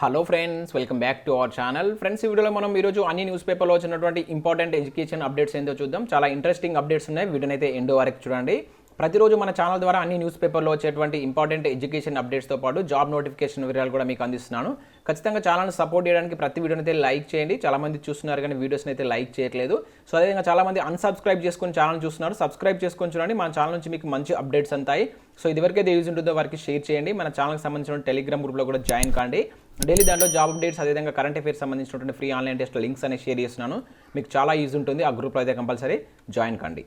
Hello friends, welcome back to our channel. Friends, ఈ వీడియోలో మనం ఈరోజు అన్ని న్యూస్ పేపర్లో వచ్చినటువంటి ఇంపార్టెంట్ ఎడ్యుకేషన్ అప్డేట్స్ ఏంటో చూద్దాం. చాలా ఇంట్రెస్టింగ్ అప్డేట్స్ ఉన్నాయి. వీడియోని అయితే ఎండ్ వరకు చూడండి. ప్రతిరోజు మన ఛానల్ ద్వారా అన్ని న్యూస్ పేపర్లో వచ్చేటువంటి ఇంపార్టెంట్ ఎడ్యుకేషన్ అప్డేట్స్తో పాటు జాబ్ నోటిఫికేషన్ వివరాలు కూడా మీకు అందిస్తున్నాను. ఖచ్చితంగా ఛానల్ని సపోర్ట్ చేయడానికి ప్రతి వీడియోని అయితే లైక్ చేయండి. చాలామంది చూస్తున్నారు కానీ వీడియోస్ని అయితే లైక్ చేయట్లేదు. సో అదేవిధంగా చాలామంది అన్సబ్స్క్రైబ్ చేసుకొని ఛానల్ చూస్తున్నారు. సబ్స్క్రైబ్ చేసుకొని చూడండి. మన ఛానల్ నుంచి మీకు మంచి అప్డేట్స్ అంతాయి. సో ఇదివరకైతే యూజ్ ఉంటుందో వారికి షేర్ చేయండి. మన ఛానల్కి సంబంధించిన టెలిగ్రామ్ గ్రూప్లో కూడా జాయిన్ కాండి. డైలీ దాంట్లో జాబ్ అప్డేట్స్ అదేవిధంగా కరెంట్ అఫైర్స్ సంబంధించినటువంటి ఫ్రీ ఆన్లైన్ టెస్ట్ లింక్స్ అనేవి షేర్ చేస్తున్నాను. మీకు చాలా యూజ్ ఉంటుంది. ఆ గ్రూప్లో అయితే కంపల్సరీ జాయిన్ కండి.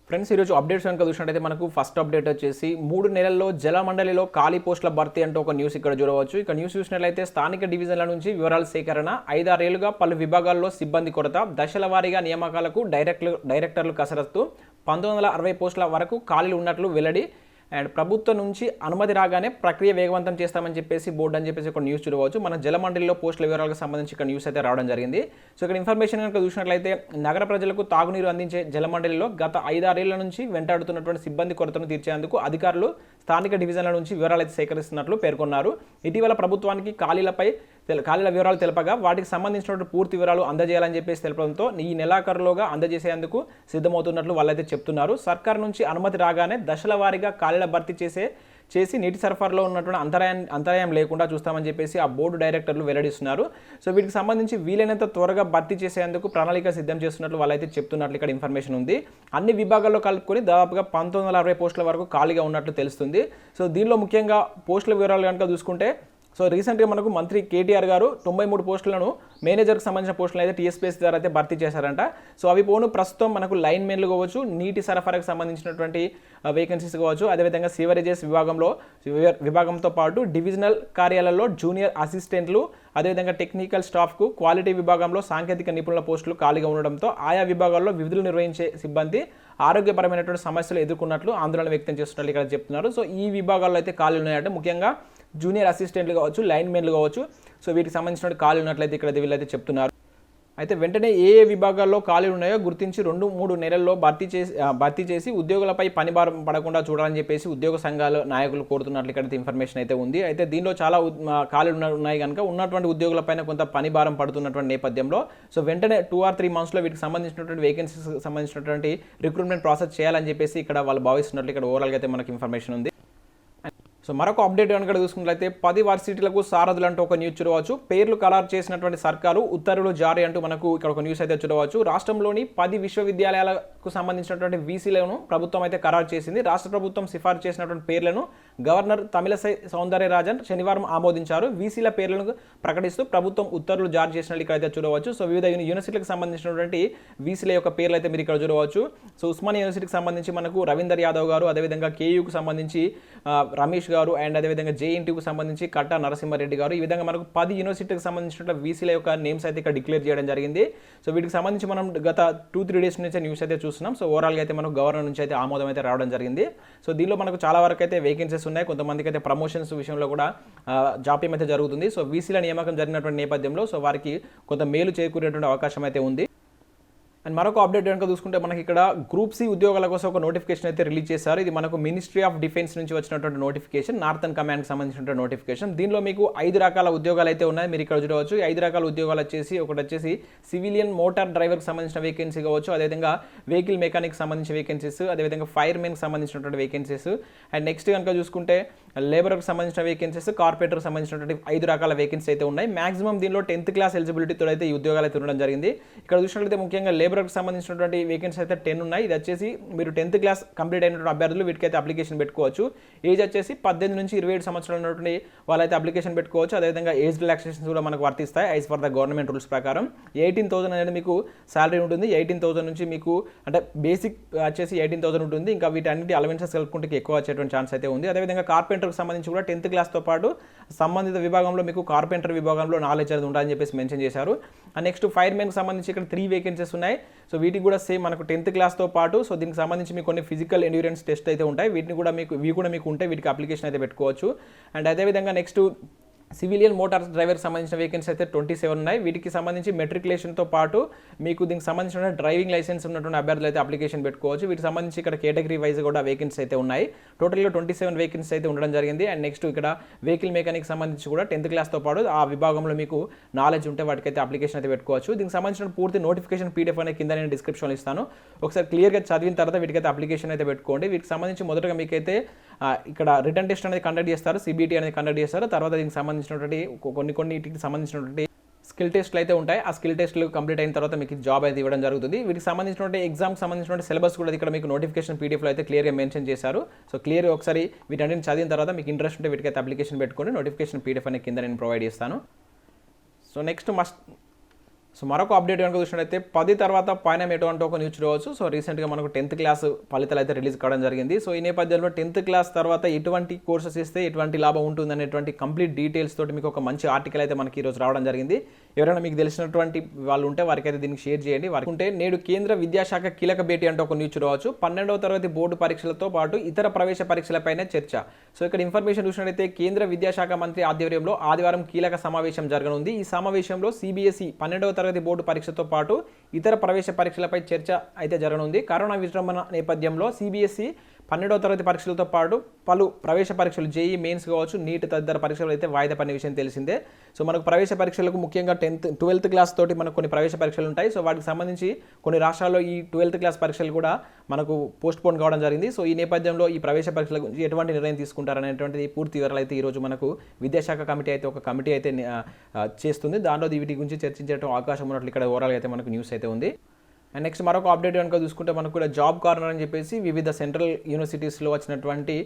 ఫ్రెండ్స్, ఈరోజు అప్డేట్స్ కనుక చూసినట్టయితే మనకు ఫస్ట్ అప్డేట్ వచ్చేసి 3 నెలల్లో జలమండలిలో ఖాళీ పోస్టుల భర్తీ అంటూ ఒక న్యూస్ ఇక్కడ చూడవచ్చు. ఇక న్యూస్ చూసినట్లయితే స్థానిక డివిజన్ల నుంచి వివరాల సేకరణ, 5-6 ఏళ్లుగా పలు విభాగాల్లో సిబ్బంది కొరత, దశల వారీగా నియామకాలకు డైరెక్టర్లు కసరత్తు, 1960 పోస్టుల వరకు ఖాళీలు ఉన్నట్లు వెల్లడి. అండ్ ప్రభుత్వం నుంచి అనుమతి రాగానే ప్రక్రియ వేగవంతం చేస్తామని చెప్పేసి బోర్డు అని చెప్పేసి ఒక న్యూస్ చూడవచ్చు. మన జలమండలిలో పోస్టుల వివరాలకు సంబంధించి ఇక్కడ న్యూస్ అయితే రావడం జరిగింది. సో ఇక్కడ ఇన్ఫర్మేషన్ కనుక చూసినట్లయితే నగర ప్రజలకు తాగునీరు అందించే జలమండలిలో గత 5-6 ఏళ్ల నుంచి వెంటాడుతున్నటువంటి సిబ్బంది కొరతను తీర్చేందుకు అధికారులు స్థానిక డివిజన్ల నుంచి వివరాలు అయితే సేకరిస్తున్నట్లు పేర్కొన్నారు. ఇటీవల ప్రభుత్వానికి ఖాళీల వివరాలు తెలపగా వాటికి సంబంధించినటువంటి పూర్తి వివరాలు అందజేయాలని చెప్పేసి తెలపడంతో ఈ నెలాఖరులోగా అందజేసేందుకు సిద్ధమవుతున్నట్లు వాళ్ళైతే చెప్తున్నారు. సర్కార్ నుంచి అనుమతి రాగానే దశల వారీగా ఖాళీల భర్తీ చేసి నీటి సరఫరాలో ఉన్నటువంటి అంతరాయం లేకుండా చూస్తామని చెప్పేసి ఆ బోర్డు డైరెక్టర్లు వెల్లడిస్తున్నారు. సో వీటికి సంబంధించి వీలైనంత త్వరగా భర్తీ చేసేందుకు ప్రణాళిక సిద్ధం చేస్తున్నట్లు వాళ్ళైతే చెప్తున్నట్లు ఇక్కడ ఇన్ఫర్మేషన్ ఉంది. అన్ని విభాగాల్లో కలుపుకొని దాదాపుగా 1960 పోస్టుల వరకు ఖాళీగా ఉన్నట్లు తెలుస్తుంది. సో దీనిలో ముఖ్యంగా పోస్టుల వివరాలు కనుక చూసుకుంటే సో రీసెంట్గా మనకు మంత్రి కేటీఆర్ గారు 93 పోస్టులను మేనేజర్కి సంబంధించిన పోస్టులను అయితే టీఎస్పీఎస్ ద్వారా అయితే భర్తీ చేశారంట. సో అవి పోను ప్రస్తుతం మనకు లైన్ మెన్లు కావచ్చు, నీటి సరఫరాకు సంబంధించినటువంటి వేకెన్సీస్ కావచ్చు, అదేవిధంగా సివరేజెస్ విభాగంతో పాటు డివిజనల్ కార్యాలయాల్లో జూనియర్ అసిస్టెంట్లు, అదేవిధంగా టెక్నికల్ స్టాఫ్కు క్వాలిటీ విభాగంలో సాంకేతిక నిపుణుల పోస్టులు ఖాళీగా ఉండడంతో ఆయా విభాగాల్లో విధులు నిర్వహించే సిబ్బంది ఆరోగ్యపరమైనటువంటి సమస్యలు ఎదుర్కొన్నట్లు ఆందోళన వ్యక్తం చేస్తున్నట్లు ఇక్కడ చెప్తున్నారు. సో ఈ విభాగాల్లో అయితే ఖాళీలు ఉన్నాయంటే ముఖ్యంగా జూనియర్ అసిస్టెంట్లు కావచ్చు, లైన్ మెన్లు కావచ్చు. సో వీటికి సంబంధించిన ఖాళీ ఉన్నట్లయితే ఇక్కడ వీళ్ళైతే చెప్తున్నారు. అయితే వెంటనే ఏ విభాగాల్లో ఖాళీలు ఉన్నాయో గుర్తించి 2-3 నెలల్లో భర్తీ చేసి ఉద్యోగులపై పనిభారం పడకుండా చూడాలని చెప్పేసి ఉద్యోగ సంఘాల నాయకులు కోరుతున్నట్లు ఇక్కడ ఇన్ఫర్మేషన్ అయితే ఉంది. అయితే దీనిలో చాలా ఖాళీలు ఉన్నాయి కనుక ఉన్నటువంటి ఉద్యోగులపైన కొంత పనిభారం పడుతున్నటువంటి నేపథ్యంలో సో వెంటనే 2 or 3 monthsలో వీటికి సంబంధించినటువంటి వేకెన్సీస్ సంబంధించినటువంటి రిక్రూట్మెంట్ ప్రాసెస్ చేయాలని చెప్పేసి ఇక్కడ వాళ్ళు భావిస్తున్నట్లు ఇక్కడ ఓవరాల్గా అయితే మనకి ఇన్ఫర్మేషన్ ఉంది. సో మరొక అప్డేట్ కనుక చూసుకున్నట్లయితే 10 వర్సిటీలకు సారథులు అంటూ ఒక న్యూస్ చూడవచ్చు. పేర్లు ఖరారు చేసినటువంటి సర్కారు ఉత్తర్వులు జారీ అంటూ మనకు ఇక్కడ ఒక న్యూస్ అయితే చూడవచ్చు. రాష్ట్రంలోని 10 విశ్వవిద్యాలయాలకు సంబంధించినటువంటి వీసీలను ప్రభుత్వం అయితే ఖరారు చేసింది. రాష్ట్ర ప్రభుత్వం సిఫార్సు చేసినటువంటి పేర్లను గవర్నర్ తమిళసై సౌందరరాజన్ శనివారం ఆమోదించారు. వీసీల పేర్లను ప్రకటిస్తూ ప్రభుత్వం ఉత్తర్వులు జారీ చేసినట్లు ఇక్కడైతే చూడవచ్చు. సో వివిధ యూనివర్సిటీలకు సంబంధించినటువంటి వీసీల యొక్క పేర్లు అయితే మీరు ఇక్కడ చూడవచ్చు. సో ఉస్మానియా యూనివర్సిటీకి సంబంధించి మనకు రవీందర్ యాదవ్ గారు, అదేవిధంగా కేయూకు సంబంధించి రమేష్ గారు, అండ్ అదేవిధంగా జేఎన్టీయూకి సంబంధించి కట్టా నరసింహారెడ్డి గారు, ఈ విధంగా మనకు 10 యూనివర్సిటీకి సంబంధించిన వీసీల యొక్క నేమ్స్ అయితే ఇక్కడ డిక్లేర్ చేయడం జరిగింది. సో వీటికి సంబంధించి మనం గత 2-3 డేస్ నుంచి న్యూస్ అయితే చూస్తున్నాం. సో ఓవరాల్గా అయితే మనకు గవర్నర్ నుంచి అయితే ఆమోదం అయితే రావడం జరిగింది. సో దీనిలో మనకు చాలా వరకు అయితే వేకెన్సీస్ ఉన్నాయి. కొంతమందికి అయితే ప్రమోషన్స్ విషయంలో కూడా జాప్యం అయితే జరుగుతుంది. సో వీసీల నియామకం జరిగినటువంటి నేపథ్యంలో సో వారికి కొంత మేలు చేకూరేటువంటి అవకాశం అయితే ఉంది. అండ్ మరొక అప్డేట్ కనుక చూసుకుంటే మనకి ఇక్కడ గ్రూప్ సి ఉద్యోగాల కోసం ఒక నోటిఫికేషన్ అయితే రిలీజ్ చేశారు. ఇది మనకు మినిస్ట్రీ ఆఫ్ డిఫెన్స్ నుంచి వచ్చినటువంటి నోటిఫికేషన్, నార్థన్ కమాండ్కి సంబంధించినటువంటి నోటిఫికేషన్. దీనిలో మీకు 5 రకాల ఉద్యోగాలు అయితే ఉన్నాయి. మీరు ఇక్కడ చూడవచ్చు. 5 రకాల ఉద్యోగాలు ఒకటి వచ్చేసి సివిలియన్ మోటార్ డ్రైవర్కి సంబంధించిన వేకెన్సీ కావచ్చు, అదేవిధంగా వెహికల్ మెకానిక్ సంబంధించిన వేకెన్సీస్, అదేవిధంగా ఫైర్ మెన్కి సంబంధించినటువంటి వేకెన్సీస్. అండ్ నెక్స్ట్ కనుక చూసుకుంటే లేబర్కి సంబంధించిన వేకెన్సీస్, కార్పొరేటర్కి సంబంధించినటువంటి 5 రకాల వేకెన్సీ అయితే ఉన్నాయి. మాక్సిమం దీనిలో 10th క్లాస్ ఎలిజిబిలిటీతో అయితే ఈ ఉద్యోగాలు అయితే ఉండడం జరిగింది. ఇక్కడ చూసినట్లయితే ముఖ్యంగా లేబర్కి సంబంధించినటువంటి వేకెన్సీ అయితే 10 ఉన్నాయి. ఇది వచ్చేసి మీరు 10th క్లాస్ కంప్లీట్ అయినటువంటి అభ్యర్థులు వీటికైతే అప్లికేషన్ పెట్టుకోవచ్చు. ఏజ్ వచ్చేసి 18 నుంచి 27 సంవత్సరాలు ఉన్నటువంటి వాళ్ళైతే అప్లికేషన్ పెట్టుకోవచ్చు. అదేవిధంగా ఏజ్ రిలాక్సేషన్స్ కూడా మనకు వర్తిస్తాయి as per the government rules ప్రకారం. 18,000 అనేది మీకు శాలరీ ఉంటుంది. 18,000 నుంచి మీకు అంటే బేసిక్ వచ్చేసి 18,000 ఉంటుంది. ఇంకా వీటన్నిటి అలవెన్సెస్ కలుపుకుంటే ఎక్కువ వచ్చేటువంటి ఛాన్స్ అయితే ఉంది. అదేవిధంగా కార్పెంటర్కి సంబంధించి కూడా 10th క్లాస్తో పాటు సంబంధిత విభాగంలో మీకు కార్పెంటర్ విభాగంలో నాలెడ్జ్ అనేది ఉండాలని చెప్పేసి మెన్షన్ చేశారు. నెక్స్ట్ ఫైర్ మెన్కి సంబంధించి ఇక్కడ 3 వేకెన్సీస్ ఉన్నాయి. సో వీటికి కూడా సేమ్ మనకు 10th క్లాస్తో పాటు సో దీనికి సంబంధించి మీకు కొన్ని ఫిజికల్ ఎండ్యూరెన్స్ టెస్ట్ అయితే ఉంటాయి. ఇవి కూడా మీకు ఉంటే వీటికి అప్లికేషన్ అయితే పెట్టుకోవచ్చు. అండ్ అదేవిధంగా నెక్స్ట్ సివిలియన్ మోటార్ డ్రైవర్కి సంబంధించిన వేకెన్సీ అయితే 27 ఉన్నాయి. వీటికి సంబంధించి మెట్రికులేషన్తో పాటు మీకు దీనికి సంబంధించిన డ్రైవింగ్ లైసెన్స్ ఉన్నటువంటి అభ్యర్థులు అయితే అప్లికేషన్ పెట్టుకోవచ్చు. వీటికి సంబంధించి ఇక్కడ కేటగిరీ వైజ్ కూడా వేకెన్సీ అయితే ఉన్నాయి. టోటల్గా 27 వేకెన్సీ అయితే ఉండడం జరిగింది. అండ్ నెక్స్ట్ ఇక్కడ వెహికల్ మెకానిక్ సంబంధించి కూడా 10th క్లాస్తో పాటు ఆ విభాగంలో మీకు నాలెడ్జ్ ఉంటే వాటికైతే అప్లికేషన్ అయితే పెట్టుకోవచ్చు. దీనికి సంబంధించిన పూర్తి నోటిఫికేషన్ పీడిఎఫ్ అనేది కింద నేను డిస్క్రిప్షన్లో ఇస్తాను. ఒకసారి క్లియర్గా చదివిన తర్వాత వీటికైతే అప్లికేషన్ అయితే పెట్టుకోండి. వీటికి సంబంధించి మొదటగా మీకైతే ఇక్కడ రిటర్న్ టెస్ట్ అనేది కండక్ట్ చేస్తారు, సిబిటి అనేది కండక్ట్ చేస్తారు. తర్వాత దీనికి సంబంధించినటువంటి కొన్నిటికి సంబంధించినటువంటి స్కిల్ టెస్ట్లు అయితే ఉంటాయి. ఆ స్కిల్ టెస్ట్లు కంప్లీట్ అయిన తర్వాత మీకు జాబ్ అయితే ఇవ్వడం జరుగుతుంది. వీటికి సంబంధించినటువంటి ఎగ్జామ్కి సంబంధించిన సిలబస్ కూడా ఇక్కడ మీకు నోటిఫికేషన్ పీడిఎఫ్లో అయితే క్లియర్గా మెన్షన్ చేశారు. సో క్లియర్గా ఒకసారి వీటన్నిటిని చదివిన తర్వాత మీకు ఇంట్రెస్ట్ ఉంటే వీటికైతే అప్లికేషన్ పెట్టుకోండి. నోటిఫికేషన్ పీడిఎఫ్ అనేది కింద నేను ప్రొవైడ్ చేస్తాను. సో నెక్స్ట్ మరొక అప్డేట్ కనుక చూసినట్లయితే 10 తర్వాత పైన ఎటువంటి ఒక న్యూస్ చూడవచ్చు. సో రీసెంట్గా మనకు 10th క్లాస్ ఫలితాలు అయితే రిలీజ్ కావడం జరిగింది. సో ఈ నేపథ్యంలో 10th క్లాస్ తర్వాత ఎటువంటి కోర్సెస్ ఇస్తే ఎటువంటి లాభం ఉంటుంది అనేటువంటి కంప్లీట్ డీటెయిల్స్ తోటి మీకు ఒక మంచి ఆర్టికల్ అయితే మనకి ఈరోజు రావడం జరిగింది. ఎవరైనా మీకు తెలిసినటువంటి వాళ్ళు ఉంటే వారికైతే దీనికి షేర్ చేయండి. వారికి ఉంటే నేడు కేంద్ర విద్యాశాఖ కీలక భేటీ అంటే ఒక న్యూస్ చూడవచ్చు. 12వ తరగతి బోర్డు పరీక్షలతో పాటు ఇతర ప్రవేశ పరీక్షలపైనే చర్చ. సో ఇక్కడ ఇన్ఫర్మేషన్ చూసినట్లయితే కేంద్ర విద్యాశాఖ మంత్రి ఆధ్వర్యంలో ఆదివారం కీలక సమావేశం జరగనుంది. ఈ సమావేశంలో సిబిఎస్ఈ 12వ తరగతి బోర్డు పరీక్షతో పాటు ఇతర ప్రవేశ పరీక్షలపై చర్చ అయితే జరగనుంది. కరోనా విజృంభణ నేపథ్యంలో సిబిఎస్ఈ 12వ తరగతి పరీక్షలతో పాటు పలు ప్రవేశ పరీక్షలు జేఈ మెయిన్స్ కావచ్చు, నీట్ తదితర పరీక్షలు అయితే వాయిదా పడిన విషయం తెలిసిందే. సో మనకు ప్రవేశ పరీక్షలకు ముఖ్యంగా 12th క్లాస్ తోటి మనకు కొన్ని ప్రవేశ పరీక్షలు ఉంటాయి. సో వాటికి సంబంధించి కొన్ని రాష్ట్రాల్లో ఈ 12th క్లాస్ పరీక్షలు కూడా మనకు పోస్ట్ పోన్ కావడం జరిగింది. సో ఈ నేపథ్యంలో ఈ ప్రవేశ పరీక్షల గురించి ఎటువంటి నిర్ణయం తీసుకుంటారనేటువంటిది పూర్తి వివరాలు అయితే ఈరోజు మనకు విద్యాశాఖ కమిటీ అయితే ఒక కమిటీ అయితే చేస్తుంది. దాంట్లో వీటి గురించి చర్చించే అవకాశం ఉన్నట్లు ఇక్కడ ఓవరాల్గా అయితే మనకు న్యూస్ అయితే ఉంది. అండ్ నెక్స్ట్ మరొక అప్డేట్ కనుక చూసుకుంటే మనకు కూడా జాబ్ కార్నర్ అని చెప్పేసి వివిధ సెంట్రల్ యూనివర్సిటీస్లో వచ్చినటువంటి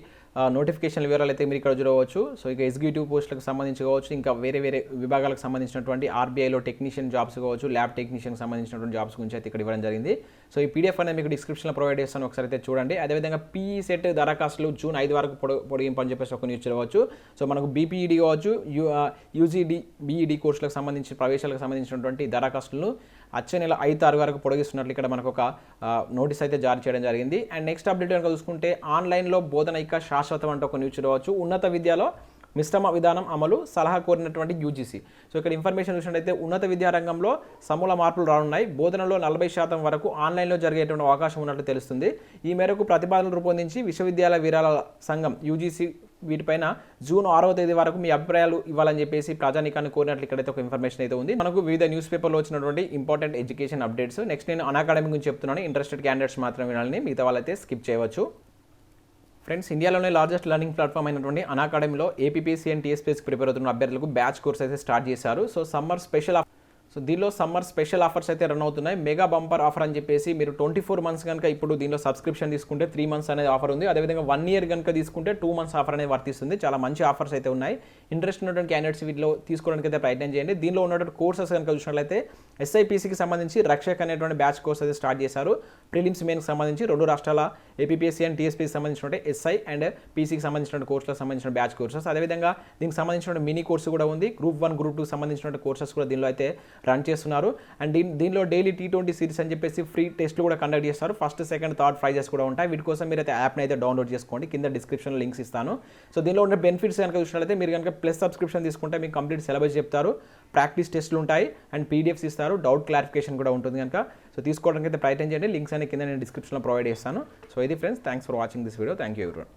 నోటిఫికేషన్ వివరాలు అయితే మీరు ఇక్కడ చూడవచ్చు. సో ఇక ఎగ్జిక్యూటివ్ పోస్టులకు సంబంధించి కావచ్చు, ఇంకా వేరే విభాగాలకు సంబంధించినటువంటి ఆర్బీఐలో టెక్నీషియన్ జాబ్స్ కావచ్చు, ల్యాబ్ టెక్నీషియన్కి సంబంధించినటువంటి జాబ్స్ గురించి అయితే ఇక్కడ ఇవ్వడం జరిగింది. సో ఈ పీడిఎఫ్ అనేది మీకు డిస్క్రిప్షన్లో ప్రొవైడ్ చేస్తాను, ఒకసారి అయితే చూడండి. అదేవిధంగా పీఈ సెట్ దరఖాస్తులు జూన్ 5 వరకు పొడిగింపు అని చెప్పేసి ఒక న్యూస్ చూడవచ్చు. సో మనకు బీపీఈడి కావచ్చు, యూజీడీ బీఈడి కోర్సులకు సంబంధించి ప్రవేశాలకు సంబంధించినటువంటి దరఖాస్తులను వచ్చే నెల 5-6 వరకు పొడిగిస్తున్నట్లు ఇక్కడ మనకు ఒక నోటీస్ అయితే జారీ చేయడం జరిగింది. అండ్ నెక్స్ట్ అప్డేట్ కనుక చూసుకుంటే ఆన్లైన్లో బోధన ఇక శాశ్వతం అంటే ఒక న్యూస్ చూడవచ్చు. ఉన్నత విద్యలో మిశ్రమ విధానం అమలు సలహా కోరినటువంటి యూజీసీ. సో ఇక్కడ ఇన్ఫర్మేషన్ చూసినట్టయితే ఉన్నత విద్యా రంగంలో సమూల మార్పులు రానున్నాయి. బోధనలో 40% వరకు ఆన్లైన్లో జరిగేటువంటి అవకాశం ఉన్నట్లు తెలుస్తుంది. ఈ మేరకు ప్రతిపాదనలు రూపొందించి విశ్వవిద్యాలయ విరాళాల సంఘం యూజీసీ వీటిపైన జూన్ 6వ తేదీ వరకు మీ అభిప్రాయాలు ఇవ్వాలని చెప్పేసి ప్రజానికాన్ని కోరినట్లు ఇక్కడైతే ఒక ఇన్ఫర్మేషన్ అయితే ఉంది. మనకు వివిధ న్యూస్ పేపర్లో వచ్చినటువంటి ఇంపార్టెంట్ ఎడ్యుకేషన్ అప్డేట్స్. నెక్స్ట్ నేను అనాకాడమీ గురించి చెప్తున్నాను. ఇంట్రెస్టెడ్ క్యాండిడేట్స్ మాత్రం వినాలని, మిగతా వాళ్ళైతే స్కిప్ చేయవచ్చు. ఫ్రెండ్స్, ఇండియాలోనే లార్జెస్ట్ లెర్నింగ్ ప్లాట్ఫామ్ అయినటువంటి అనాకాడమీలో ఏపీపీఎస్సీ అండ్ టీఎస్పీఎస్సీకి ప్రిపేర్ అవుతున్న అభ్యర్థులకు బ్యాచ్ కోర్స్ అయితే స్టార్ట్ చేశారు. సో దీనిలో సమ్మర్ స్పెషల్ ఆఫర్స్ అయితే రన్ అవుతున్నాయి. మెగా బంపర్ ఆఫర్ అని చెప్పేసి మీరు 24 months కనుక ఇప్పుడు దీనిలో సబ్స్క్రిప్షన్ తీసుకుంటే 3 months అనేది ఆఫర్ ఉంది. అదేవిధంగా 1 year కనుక తీసుకుంటే 2 months ఆఫర్ అనేది వర్తిస్తుంది. చాలా మంచి ఆఫర్స్ అయితే ఉన్నాయి. ఇంట్రెస్ట్ ఉన్నటువంటి క్యాండిడేట్స్ వీటిలో తీసుకోవడానికి అయితే ప్రయత్నం చేయండి. దీనిలో ఉన్నటువంటి కోర్సెస్ కనుక చూసినట్లయితే ఎస్ఐపీసీకి సంబంధించి రక్షక్ అనేటువంటి బ్యాచ్ కోర్స్ అయితే స్టార్ట్ చేశారు. ప్రిలిమ్స్ మెయిన్కి సంబంధించి 2 రాష్ట్రాల ఏపీపీఎస్సీ అండ్ టీఎస్పీకి సంబంధించిన ఎస్ఐ అండ్ పీసీకి సంబంధించిన కోర్సులకు సంబంధించిన బ్యాచ్ కోర్సెస్. అదేవిధంగా దీనికి సంబంధించిన మినీ కోర్సు కూడా ఉంది. గ్రూప్ 1 గ్రూప్ 2 సంబంధించిన కోర్సెస్ కూడా దీనిలో అయితే రన్ చేస్తున్నారు. అండ్ దీనిలో డైలీ T20 సిరీస్ అని చెప్పేసి ఫ్రీ టెస్ట్లు కూడా కండక్ట్ చేస్తారు. ఫస్ట్, సెకండ్, థర్డ్ ప్రైజెస్ కూడా ఉంటాయి. వీటి కోసం మీరు అయితే యాప్ని అయితే డౌన్లోడ్ చేసుకోండి. కింద డిస్క్రిప్షన్లో లింక్స్ ఇస్తాను. సో దీనిలో ఉన్న బెనిఫిట్స్ కనుక చూసినట్లయితే మీరు కనుక ప్లస్ సబ్స్క్రిప్షన్ తీసుకుంటే మీకు కంప్లీట్ సిలబస్ చెప్తారు, ప్రాక్టీస్ టెస్ట్లు ఉంటాయి అండ్ పీడిఎఫ్స్ ఇస్తారు, డౌట్ క్లారిఫికేషన్ కూడా ఉంటుంది కనుక సో తీసుకోవడానికి అయితే ప్రయత్నం చేయండి. లింక్స్ అనే కింద నేను డిస్క్రిప్షన్లో ప్రొవైడ్ చేస్తాను. సో ఇది friends, thanks for watching this video. Thank you everyone.